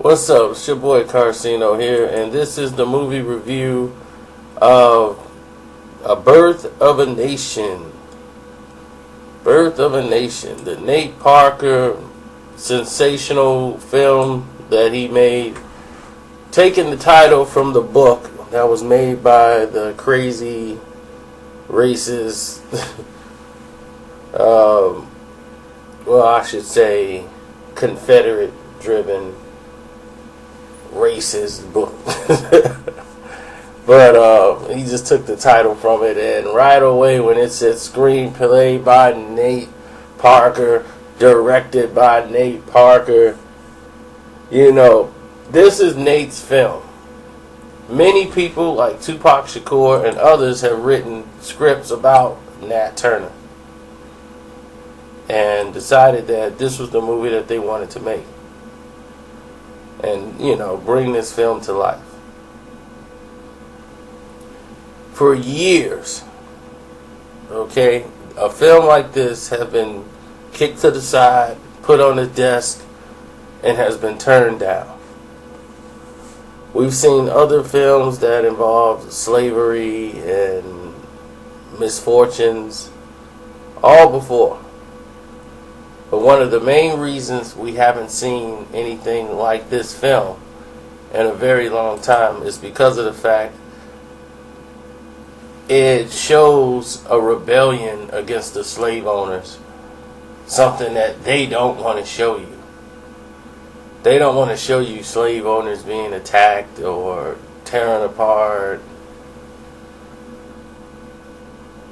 What's up? It's your boy Carcino here, and this is the movie review of A Birth of a Nation. Birth of a Nation, the Nate Parker sensational film that he made, taking the title from the book that was made by the crazy racist, well, I should say Confederate-driven racist book. But he just took the title from it, and right away when it said screenplay by Nate Parker, directed by Nate Parker, you know, this is Nate's film. Many people like Tupac Shakur and others have written scripts about Nat Turner and decided that this was the movie that they wanted to make and, you know, bring this film to life. For years, okay, a film like this has been kicked to the side, put on the desk, and has been turned down. We've seen other films that involve slavery and misfortunes all before. But one of the main reasons we haven't seen anything like this film in a very long time is because of the fact it shows a rebellion against the slave owners, something that they don't want to show you. They don't want to show you slave owners being attacked or tearing apart.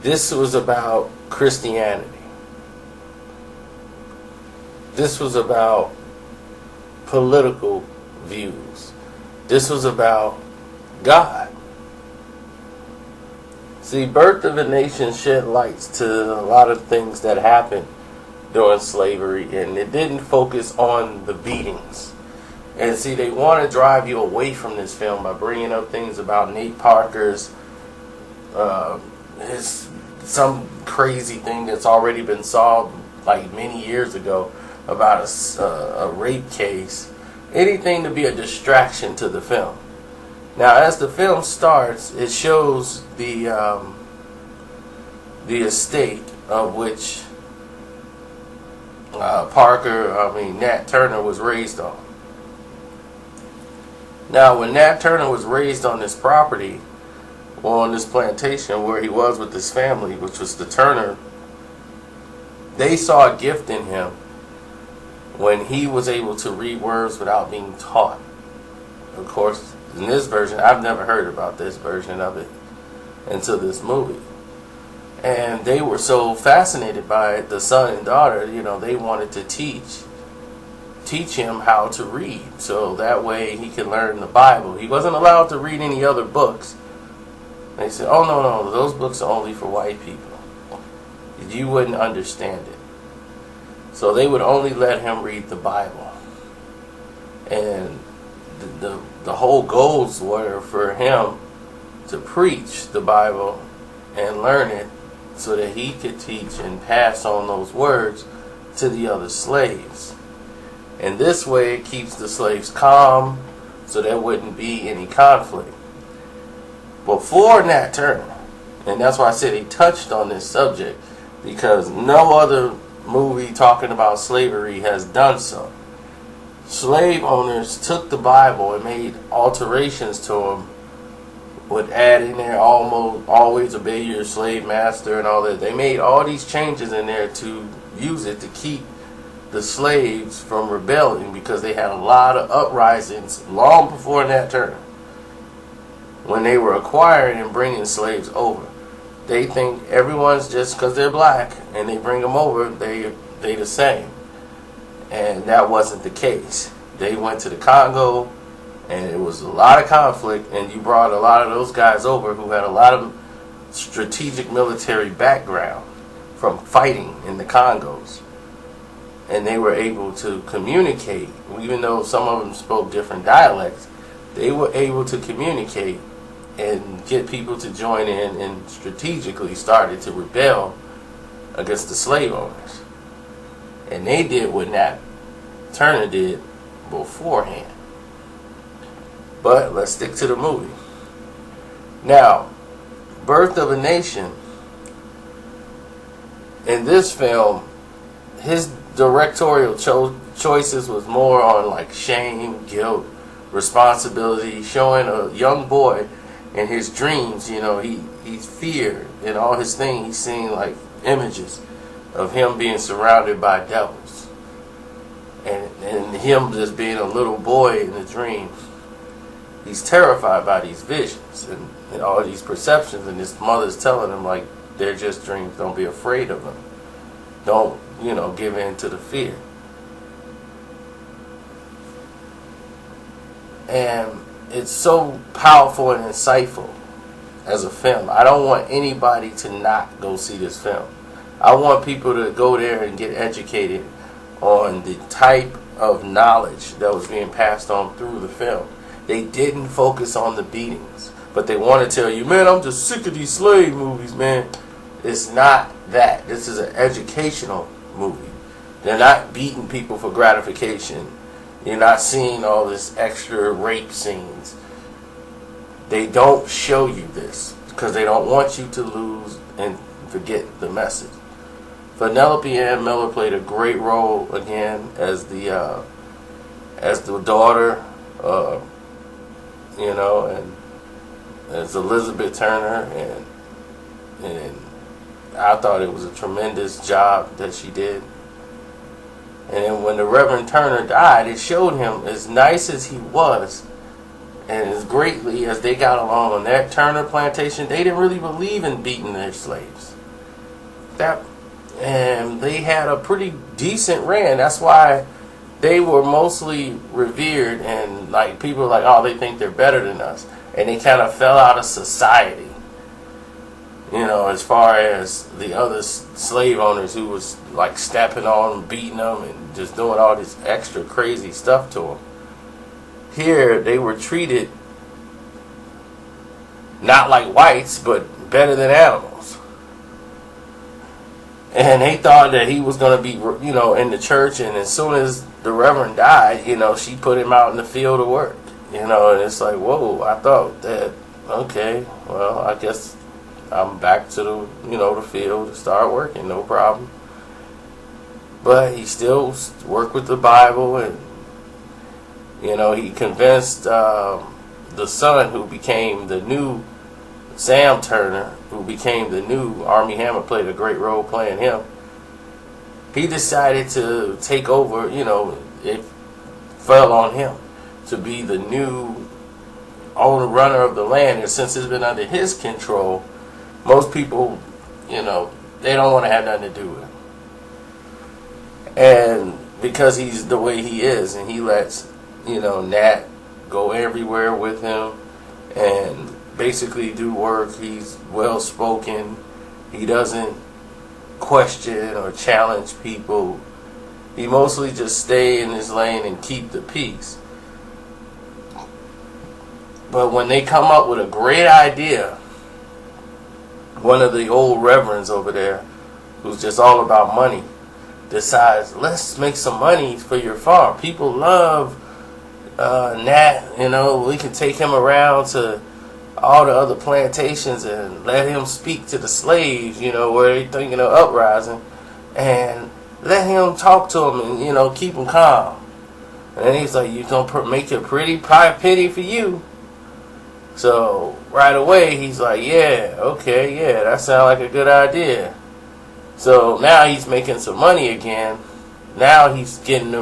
This was about Christianity. This was about political views. This was about God. See, Birth of a Nation shed lights to a lot of things that happened during slavery, and it didn't focus on the beatings. And see, they want to drive you away from this film by bringing up things about Nate Parker's some crazy thing that's already been solved like many years ago about a rape case. Anything to be a distraction to the film. Now, as the film starts, it shows the estate of which Nat Turner was raised on. Now, when Nat Turner was raised on this property, or on this plantation where he was with his family, which was the Turner, they saw a gift in him when he was able to read words without being taught. Of course, in this version, I've never heard about this version of it until this movie. And they were so fascinated by it, the son and daughter, you know, they wanted to teach him how to read, so that way he could learn the Bible. He wasn't allowed to read any other books. They said, oh, no, those books are only for white people. You wouldn't understand it. So they would only let him read the Bible. And the whole goals were for him to preach the Bible and learn it so that he could teach and pass on those words to the other slaves. And this way it keeps the slaves calm so there wouldn't be any conflict. Before Nat Turner, and that's why I said he touched on this subject, because no other movie talking about slavery has done so. Slave owners took the Bible and made alterations to them, would add in there always obey your slave master and all that. They made all these changes in there to use it to keep the slaves from rebelling, because they had a lot of uprisings long before Nat Turner when they were acquiring and bringing slaves over. They think everyone's just because they're black and they bring them over, they the same. And that wasn't the case. They went to the Congo, and it was a lot of conflict, and you brought a lot of those guys over who had a lot of strategic military background from fighting in the Congos. And they were able to communicate, even though some of them spoke different dialects, they were able to communicate and get people to join in, and strategically started to rebel against the slave owners. And they did what Nat Turner did beforehand. But let's stick to the movie. Now, Birth of a Nation, in this film, his directorial choices was more on like shame, guilt, responsibility, showing a young boy in his dreams, he's feared in all his things. He's seeing like images of him being surrounded by devils, and him just being a little boy in the dreams. He's terrified by these visions and all these perceptions, and his mother's telling him like they're just dreams. Don't be afraid of them. Don't give in to the fear. And it's so powerful and insightful as a film. I don't want anybody to not go see this film. I want people to go there and get educated on the type of knowledge that was being passed on through the film. They didn't focus on the beatings, but they want to tell you, man, I'm just sick of these slave movies, man. It's not that. This is an educational movie. They're not beating people for gratification. You're not seeing all this extra rape scenes. They don't show you this because they don't want you to lose and forget the message. Penelope Ann Miller played a great role again as the daughter, and as Elizabeth Turner, and I thought it was a tremendous job that she did. And then when the Reverend Turner died, it showed him, as nice as he was, and as greatly as they got along on that Turner plantation, they didn't really believe in beating their slaves. And they had a pretty decent reign. That's why they were mostly revered, and like people were like, oh, they think they're better than us. And they kind of fell out of society, as far as the other slave owners who was like stepping on them, beating them, and just doing all this extra crazy stuff to them. Here, they were treated not like whites, but better than animals. And they thought that he was going to be, in the church, and as soon as the Reverend died, she put him out in the field of work. And it's like, whoa, I thought that, okay, well, I guess I'm back to the field to start working, no problem. But he still worked with the Bible, and, he convinced the son who became the new Sam Turner, who became the new Armie Hammer, played a great role playing him. He decided to take over, it fell on him to be the new owner, runner of the land. And since it's been under his control, most people, they don't want to have nothing to do with him. And because he's the way he is, and he lets, Nat go everywhere with him and basically do work. He's well spoken. He doesn't question or challenge people. He mostly just stay in his lane and keep the peace. But when they come up with a great idea, one of the old reverends over there, who's just all about money, decides, let's make some money for your farm. People love Nat, we can take him around to all the other plantations and let him speak to the slaves, where they're thinking of uprising, and let him talk to them and, keep them calm. And then he's like, you're going to make a pretty penny for you. So right away, he's like, yeah, okay, yeah, that sounds like a good idea. So now he's making some money again. Now he's getting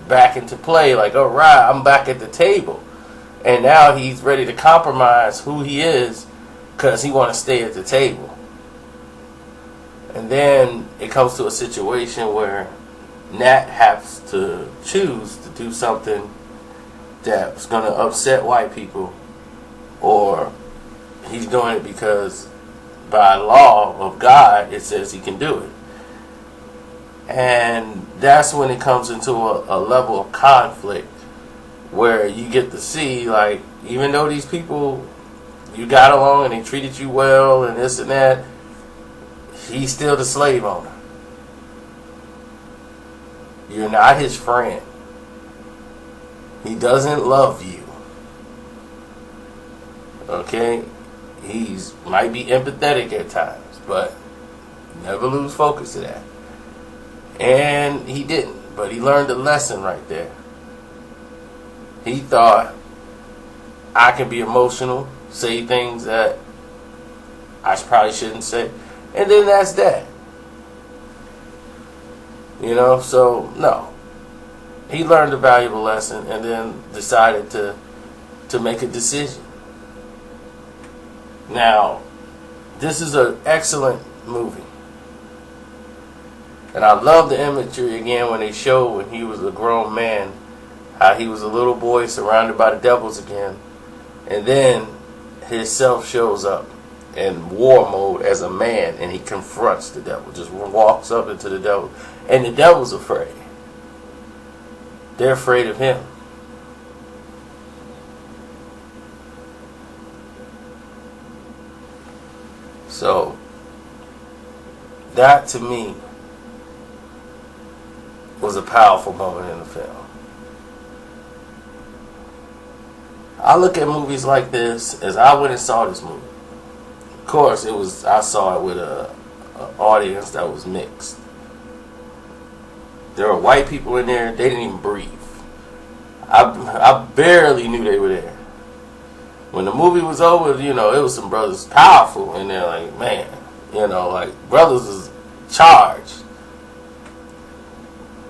back into play, like, all right, I'm back at the table. And now he's ready to compromise who he is because he wants to stay at the table. And then it comes to a situation where Nat has to choose to do something that's going to upset white people, or he's doing it because by law of God it says he can do it. And that's when it comes into a level of conflict where you get to see, like, even though these people, you got along and they treated you well and this and that, he's still the slave owner. You're not his friend. He doesn't love you. Okay? He's might be empathetic at times, but never lose focus of that. And he didn't, but he learned a lesson right there. He thought, I can be emotional, say things that I probably shouldn't say, and then that's that. You know, so no. He learned a valuable lesson and then decided to make a decision. Now, this is an excellent movie. And I love the imagery again when they show when he was a grown man, how he was a little boy surrounded by the devils again. And then his self shows up in war mode as a man and he confronts the devil, just walks up into the devil. And the devil's afraid. They're afraid of him. So, that to me was a powerful moment in the film. I look at movies like this as I went and saw this movie. Of course, I saw it with an audience that was mixed. There were white people in there, they didn't even breathe. I barely knew they were there. When the movie was over, you know, it was some brothers powerful in there, like, man, you know, like, brothers is charged.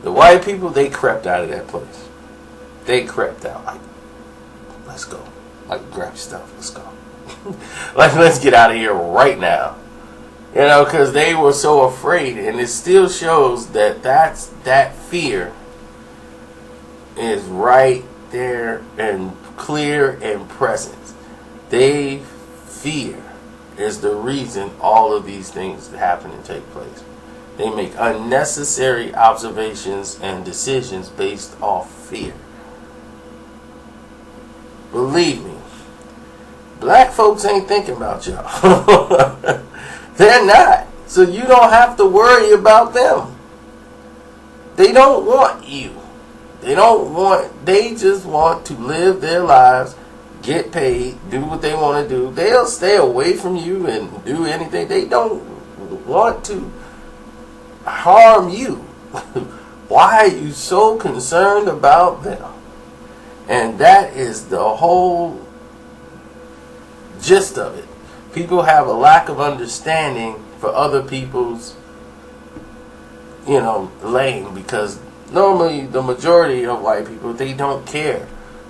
The white people, they crept out of that place. They crept out, like, let's go. Like, grab your stuff, let's go. Like, let's get out of here right now. You know, because they were so afraid, and it still shows that that fear is right there and clear and present. They fear is the reason all of these things happen and take place. They make unnecessary observations and decisions based off fear. Believe me, black folks ain't thinking about y'all. They're not. So you don't have to worry about them. They don't want you. They just want to live their lives, get paid, do what they want to do. They'll stay away from you and do anything. They don't want to harm you. Why are you so concerned about them? And that is the whole gist of it. People have a lack of understanding for other people's, lane, because normally the majority of white people, they don't care.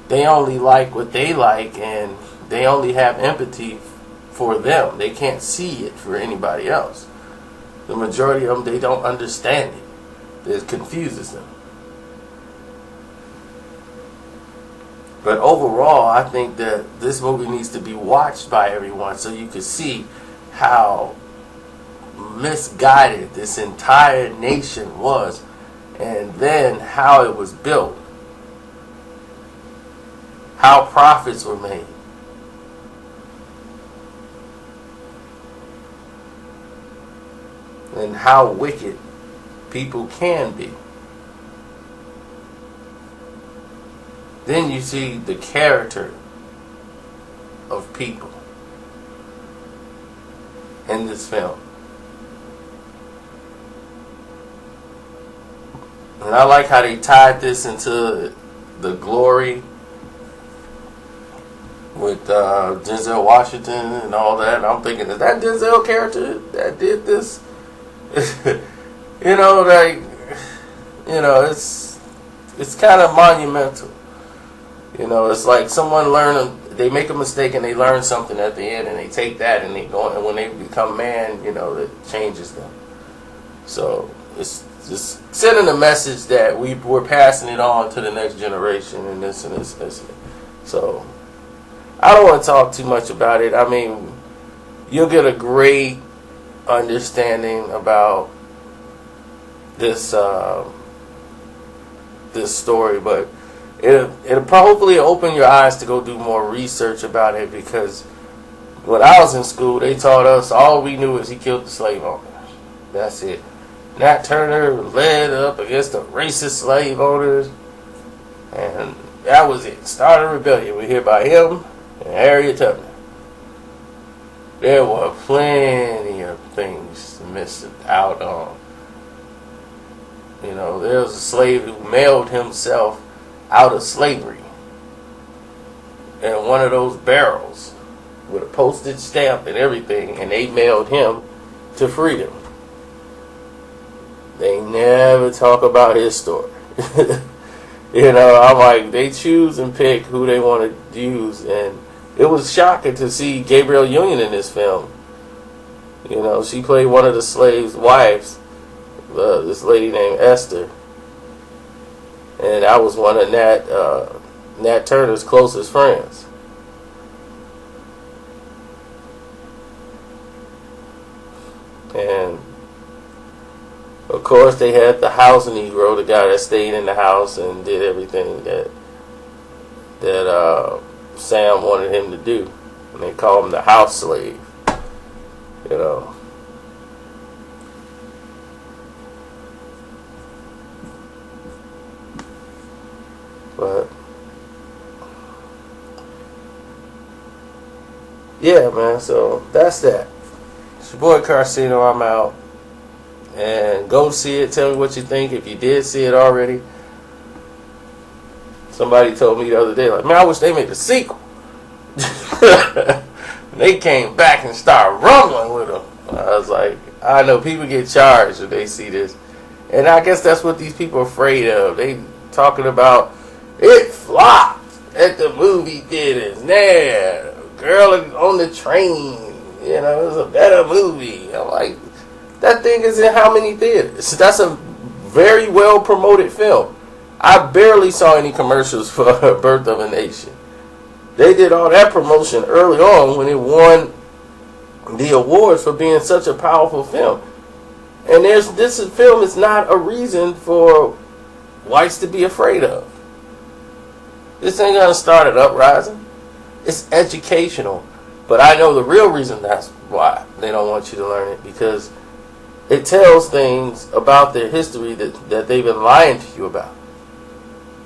They only like what they like, and they only have empathy for them. They can't see it for anybody else. The majority of them, they don't understand it. It confuses them. But overall, I think that this movie needs to be watched by everyone so you can see how misguided this entire nation was, and then how it was built, how profits were made. And how wicked people can be. Then you see the character of people in this film. And I like how they tied this into The Glory with Denzel Washington and all that. And I'm thinking, is that Denzel character that did this? It's kind of monumental. It's like someone they make a mistake and they learn something at the end, and they take that and they go, and when they become man, it changes them. So it's just sending a message that we're passing it on to the next generation, and this and this and this. So I don't want to talk too much about it. I mean, you'll get a great understanding about this story, but it'll probably open your eyes to go do more research about it, because when I was in school, they taught us all we knew is he killed the slave owners. That's it. Nat Turner led up against the racist slave owners, and that was it. Started a rebellion. We hear about him and Harriet Tubman. There were plenty of things missed out on. You know, there was a slave who mailed himself out of slavery in one of those barrels with a postage stamp and everything, and they mailed him to freedom. They never talk about his story. You know, I'm like, they choose and pick who they want to use, and it was shocking to see Gabrielle Union in this film. You know, she played one of the slaves' wives, this lady named Esther, and I was one of Nat Turner's closest friends. And of course, they had the house Negro, the guy that stayed in the house and did everything that Sam wanted him to do. And they called him the house slave. You know. But yeah, man. So that's that. It's your boy Carcino. I'm out. And go see it. Tell me what you think. If you did see it already. Somebody told me the other day, like, man, I wish they made a sequel. They came back and started rumbling with them. I was like, I know people get charged when they see this. And I guess that's what these people are afraid of. They talking about, it flopped at the movie theaters. Nah, Girl on the Train. You know, it was a better movie. I'm like, that thing is in how many theaters? That's a very well promoted film. I barely saw any commercials for Birth of a Nation. They did all that promotion early on when it won the awards for being such a powerful film. And this film is not a reason for whites to be afraid of. This ain't gonna start an uprising. It's educational. But I know the real reason that's why they don't want you to learn it, because it tells things about their history that they've been lying to you about.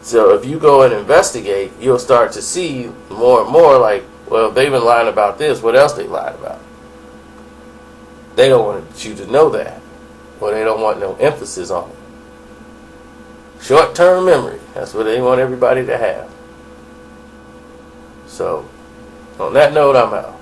So if you go and investigate, you'll start to see more and more like, well, they've been lying about this. What else they lied about? They don't want you to know that. Or they don't want no emphasis on it. Short-term memory. That's what they want everybody to have. So, on that note, I'm out.